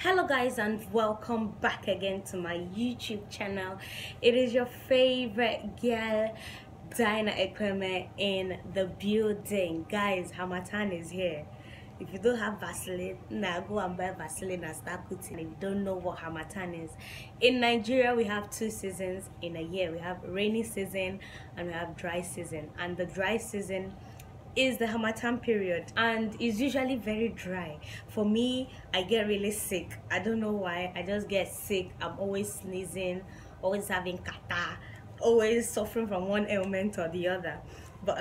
Hello guys, and welcome back again to my YouTube channel. It is your favorite girl, Dyna Ekwueme, in the building. Guys, Hamatan is here. If you don't have Vaseline, now go and buy Vaseline and start putting it. If you don't know what Hamatan is, in Nigeria we have two seasons in a year. We have rainy season and we have dry season, and the dry season is the Hamatan period, and it's usually very dry. For me, I get really sick. I don't know why. I just get sick. I'm always sneezing, always having catarrh, always suffering from one ailment or the other. But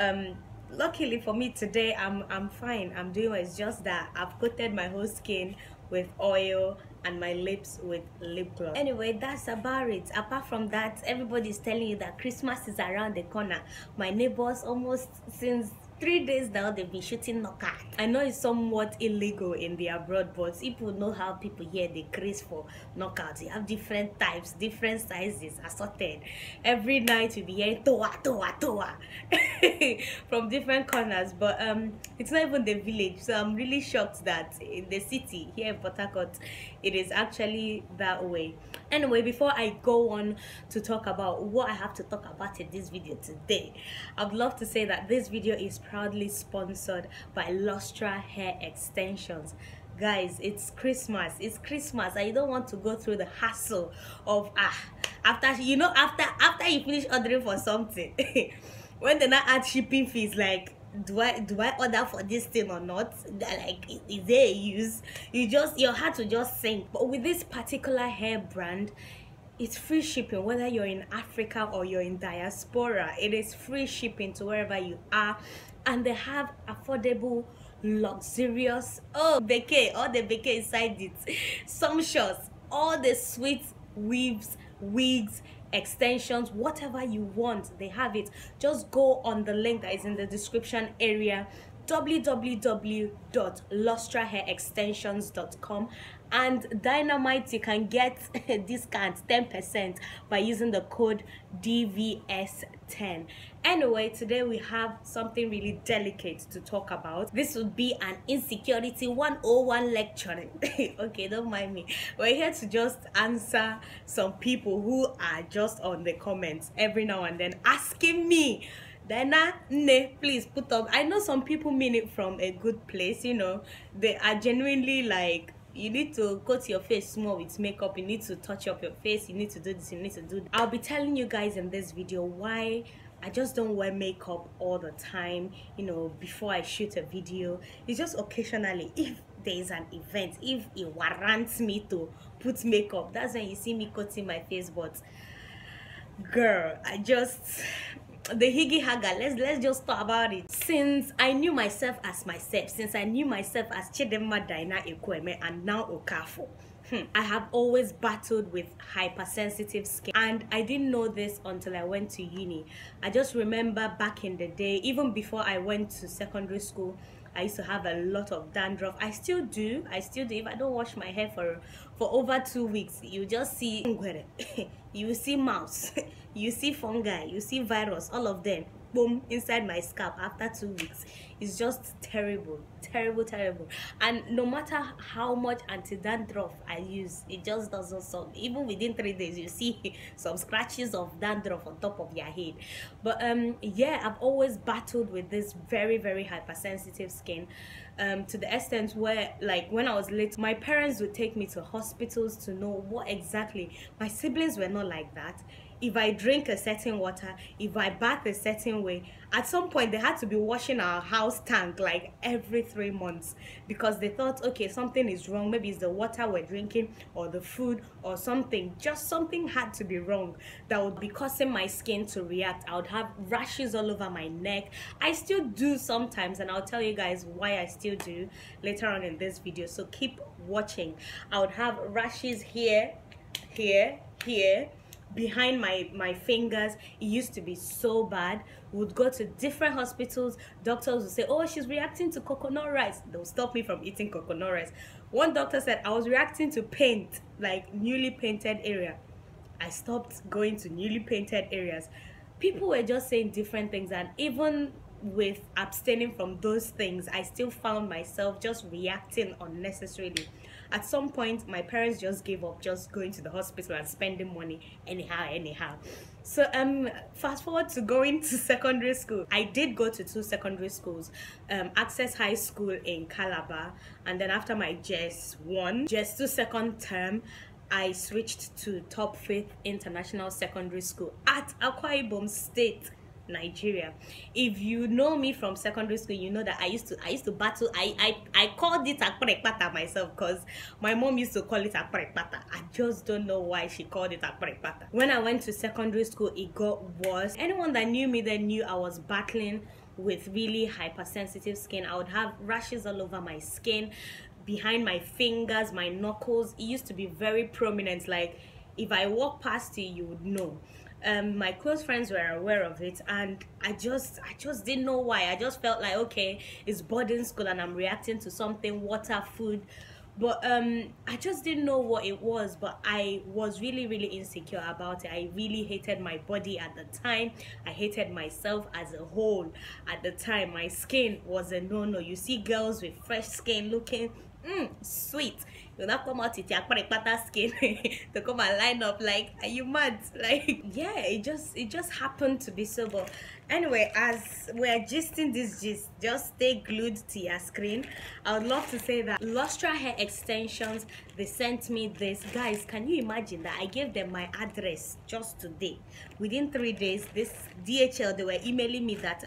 luckily for me today, I'm fine. I'm doing well. It's just that I've coated my whole skin with oil and my lips with lip gloss. Anyway, that's about it. Apart from that, everybody's telling you that Christmas is around the corner. My neighbors, almost since 3 days now, they've been shooting knockout. I know it's somewhat illegal in the abroad, but people know how people here they craze for knockouts. You have different types, different sizes, assorted. Every night you'll be hearing toa toa toa from different corners. But it's not even the village, so I'm really shocked that in the city here in Port Harcourt it is actually that way. Anyway, before I go on to talk about what I have to talk about in this video today, I'd love to say that this video is proudly sponsored by Lustra Hair Extensions. Guys, it's Christmas and you don't want to go through the hassle of after you finish ordering for something when they not add shipping fees, like do I order for this thing or not? Like, is there a use? Your heart will just sink. But with this particular hair brand, it's free shipping. Whether you're in Africa or you're in diaspora, it is free shipping to wherever you are. And they have affordable, luxurious bouquet, all the bouquet inside it, sumptuous, all the sweet weaves, wigs, extensions, whatever you want, they have it. Just go on the link that is in the description area, www.lustrahairextensions.com, and Dynamite, you can get a discount 10% by using the code DVS10. Anyway, today we have something really delicate to talk about. This would be an Insecurity 101 lecture. Okay, don't mind me. We're here to just answer some people who are just on the comments every now and then asking me, Dyna, please put up. I know some people mean it from a good place, you know. They are genuinely like, you need to coat your face more with makeup, you need to touch up your face, you need to do this, you need to do that. I'll be telling you guys in this video why I just don't wear makeup all the time, you know, before I shoot a video. It's just occasionally, if there is an event, if it warrants me to put makeup, that's when you see me coating my face. But girl, the higgy haga, let's just talk about it. Since I knew myself as Chidema Dyna Ekwueme and now Okafo, I have always battled with hypersensitive skin, and I didn't know this until I went to uni. I just remember back in the day, even before I went to secondary school, I used to have a lot of dandruff. I still do. If I don't wash my hair for over 2 weeks, you just see you see mouse, you see fungi, you see virus, all of them boom inside my scalp after 2 weeks. It's just terrible. And no matter how much anti-dandruff I use, it just doesn't solve. Even within 3 days you see some scratches of dandruff on top of your head. But yeah, I've always battled with this very hypersensitive skin, to the extent where, like, when I was little, my parents would take me to hospitals to know what exactly. My siblings were not like that. If I drink a certain water, if I bath a certain way, at some point they had to be washing our house tank like every 3 months, because they thought, okay, something is wrong. Maybe it's the water we're drinking or the food or something. Just something had to be wrong that would be causing my skin to react. I would have rashes all over my neck. I still do sometimes, and I'll tell you guys why I still do later on in this video, so keep watching. I would have rashes here, behind my fingers. It used to be so bad. We would go to different hospitals. Doctors would say, oh, she's reacting to coconut rice. They'll stop me from eating coconut rice. One doctor said I was reacting to paint, like newly painted area. I stopped going to newly painted areas. People were just saying different things, and even with abstaining from those things, I still found myself just reacting unnecessarily. At some point, my parents just gave up just going to the hospital and spending money anyhow. So fast forward to going to secondary school. I did go to 2 secondary schools, Access High School in Calabar, and then after my JS2 second term, I switched to Top Faith International Secondary School at Ekwueme State, Nigeria. If you know me from secondary school, you know that I used to battle. I called it akparekpata myself, because my mom used to call it akparekpata. I just don't know why she called it akparekpata. When I went to secondary school, it got worse. Anyone that knew me then knew I was battling with really hypersensitive skin. I would have rashes all over my skin, behind my fingers, my knuckles. It used to be very prominent. Like if I walk past you, you would know. My close friends were aware of it, and I just didn't know why. I just felt like, okay, it's boarding school and I'm reacting to something, water, food, but I just didn't know what it was. But I was really insecure about it. I really hated my body at the time. I hated myself as a whole at the time. My skin was a no-no. You see girls with fresh skin looking sweet, you not come out with your skin to come and line up. Like, are you mad? Like, yeah, it just happened to be so. But anyway, as we're gisting this gist, just stay glued to your screen. I would love to say that Lustra Hair Extensions, they sent me this. Guys, can you imagine that I gave them my address just today? Within 3 days, this DHL, they were emailing me that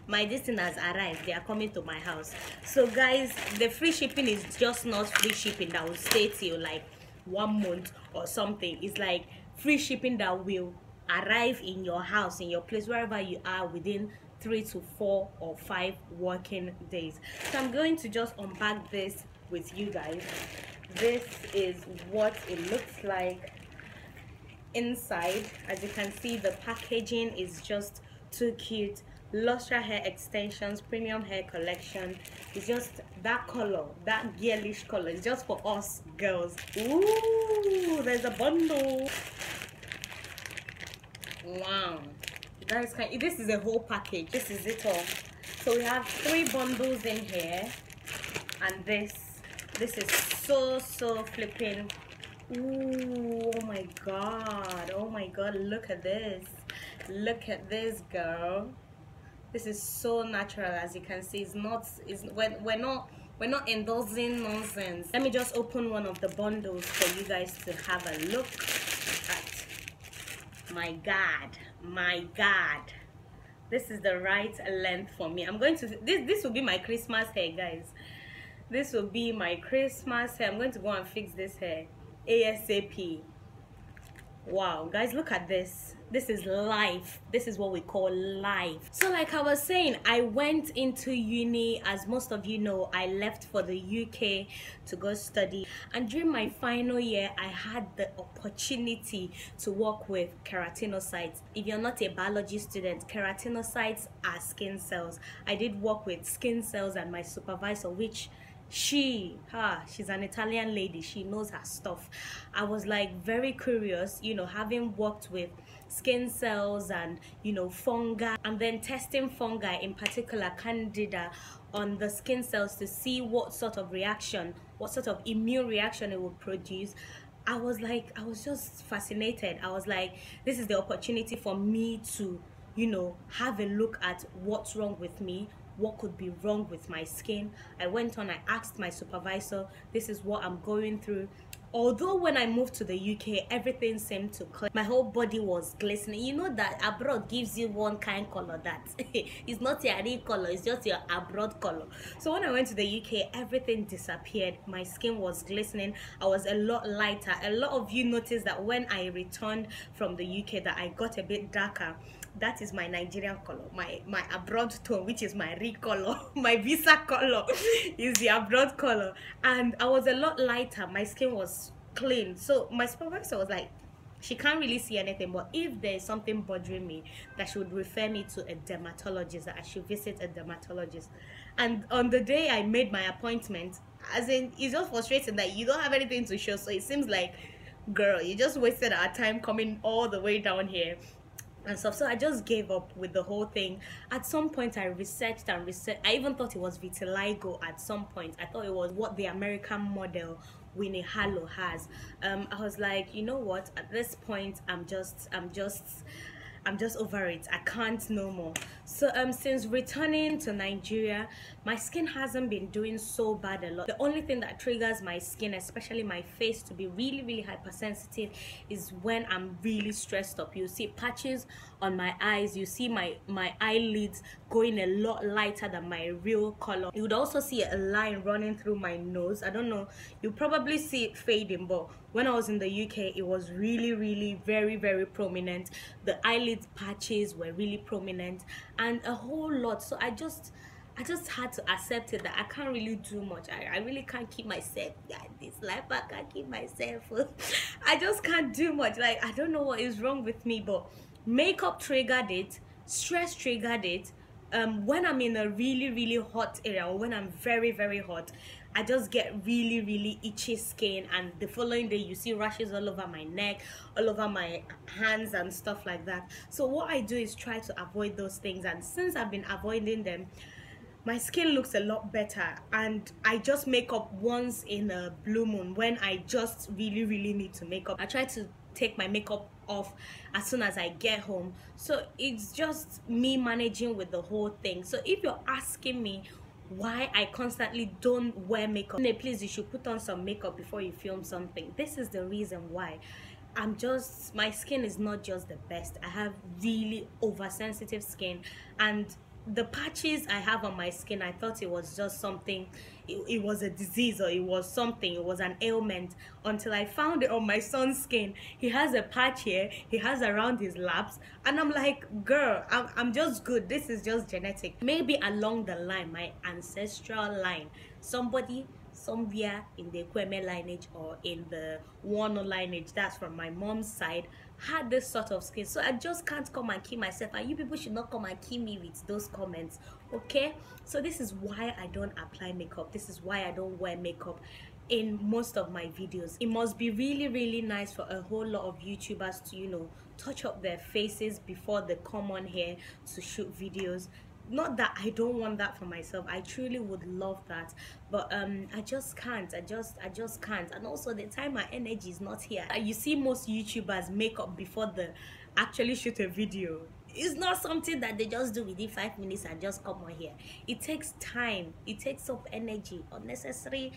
my destiny has arrived, they are coming to my house. So guys, the free shipping is just not free shipping that will stay till like 1 month or something. It's like free shipping that will arrive in your house, in your place, wherever you are, within 3 to 4 or 5 working days. So I'm going to just unpack this with you guys. This is what it looks like inside. As you can see, the packaging is just too cute. Lustra Hair Extensions Premium Hair Collection. It's just that color, that girlish color. It's just for us girls. Ooh, there's a bundle. Wow, guys, this is a whole package. This is it all. So we have 3 bundles in here, and this is so flipping. Ooh, oh my god, look at this, girl. This is so natural. As you can see, we're not endorsing nonsense. Let me just open one of the bundles for you guys to have a look at. My god, this is the right length for me. I'm going to this will be my Christmas hair, guys. This will be my Christmas hair. I'm going to go and fix this hair ASAP. Wow, guys, look at this. This is life. This is what we call life. So like I was saying, I went into uni. As most of you know, I left for the UK to go study, and during my final year I had the opportunity to work with keratinocytes. If you're not a biology student, keratinocytes are skin cells. I did work with skin cells, and my supervisor, which she's an Italian lady, she knows her stuff. I was like very curious, you know, having worked with skin cells and, you know, fungi, and then testing fungi, in particular candida, on the skin cells to see what sort of reaction, what sort of immune reaction it would produce. I was just fascinated. I was like, this is the opportunity for me to, you know, have a look at what's wrong with me, what could be wrong with my skin. I went on, I asked my supervisor, this is what I'm going through. Although when I moved to the UK, everything seemed to clear. My whole body was glistening. You know that abroad gives you one kind color that it's not your real color, it's just your abroad color. So when I went to the UK, everything disappeared. My skin was glistening. I was a lot lighter. A lot of you noticed that when I returned from the UK that I got a bit darker. That is my Nigerian color. My abroad tone, which is my real color, my visa color, is the abroad color. And I was a lot lighter. My skin was clean. So my supervisor was like, she can't really see anything, but if there's something bothering me, that she would refer me to a dermatologist, that I should visit a dermatologist. And on the day I made my appointment, as in, it's just frustrating that you don't have anything to show. So it seems like, girl, you just wasted our time coming all the way down here and stuff. So I just gave up with the whole thing. At some point I researched. I even thought it was vitiligo. At some point I thought it was what the American model Winnie Harlow has. I was like, you know what, at this point I'm just over it. I can't no more. So since returning to Nigeria, my skin hasn't been doing so bad a lot. The only thing that triggers my skin, especially my face, to be really hypersensitive is when I'm really stressed up. You see patches on my eyes, you see my eyelids going a lot lighter than my real color. You would also see a line running through my nose. I don't know, you probably see it fading, but when I was in the UK, it was really very prominent. The eyelid patches were really prominent and a whole lot. So I just had to accept it, that I can't really do much. I really can't keep myself. Yeah, this life I can't keep myself. I just can't do much. Like, I don't know what is wrong with me, but makeup triggered it, stress triggered it. When I'm in a really hot area, or when I'm very hot, I just get really itchy skin, and the following day you see rashes all over my neck, all over my hands and stuff like that. So what I do is try to avoid those things, and since I've been avoiding them, my skin looks a lot better. And I just make up once in a blue moon when I just really need to make up. I try to take my makeup off as soon as I get home. So it's just me managing with the whole thing. So if you're asking me why I constantly don't wear makeup, please, you should put on some makeup before you film something. This is the reason why. My skin is not just the best. I have really oversensitive skin, and the patches I have on my skin, I thought it was just something, it was a disease, or it was something, it was an ailment, until I found it on my son's skin. He has a patch here, he has around his laps, and I'm like, girl, I'm just good. This is just genetic. Maybe along the line, my ancestral line, somebody somewhere in the Ekwueme lineage or in the Wano lineage, that's from my mom's side, had this sort of skin. So I just can't come and kill myself, and you people should not come and kill me with those comments, okay? So this is why I don't apply makeup. This is why I don't wear makeup in most of my videos. It must be really nice for a whole lot of YouTubers to, you know, touch up their faces before they come on here to shoot videos. Not that I don't want that for myself, I truly would love that, but I just can't. I just can't. And also the time my energy is not here. You see most YouTubers make up before they actually shoot a video. It's not something that they just do within 5 minutes and just come on here. It takes time, it takes up energy, unnecessary.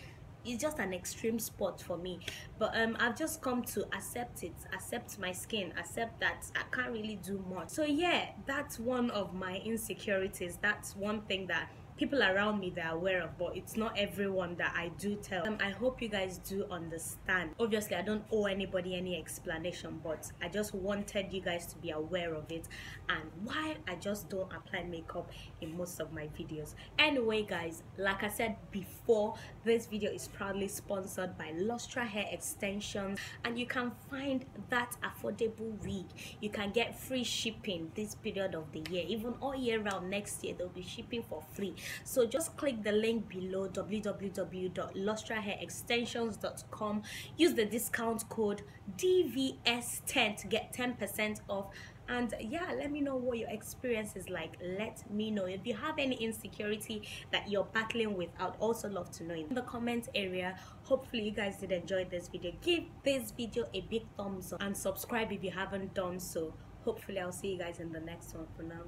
It's just an extreme sport for me. But I've just come to accept it, accept my skin, accept that I can't really do much. So yeah, that's one of my insecurities. That's one thing that people around me, they're aware of, but it's not everyone that I do tell. I hope you guys do understand. Obviously I don't owe anybody any explanation, but I just wanted you guys to be aware of it and why I just don't apply makeup in most of my videos. Anyway guys, like I said before, this video is proudly sponsored by Lustra Hair Extensions, and you can find that affordable wig. You can get free shipping this period of the year, even all year round. Next year they'll be shipping for free. So just click the link below, www.lustrahairextensions.com. use the discount code DVS10 to get 10% off. And yeah, let me know what your experience is like. Let me know if you have any insecurity that you're battling with. I'd also love to know in the comment area. Hopefully you guys did enjoy this video. Give this video a big thumbs up and subscribe if you haven't done so. Hopefully I'll see you guys in the next one. For now,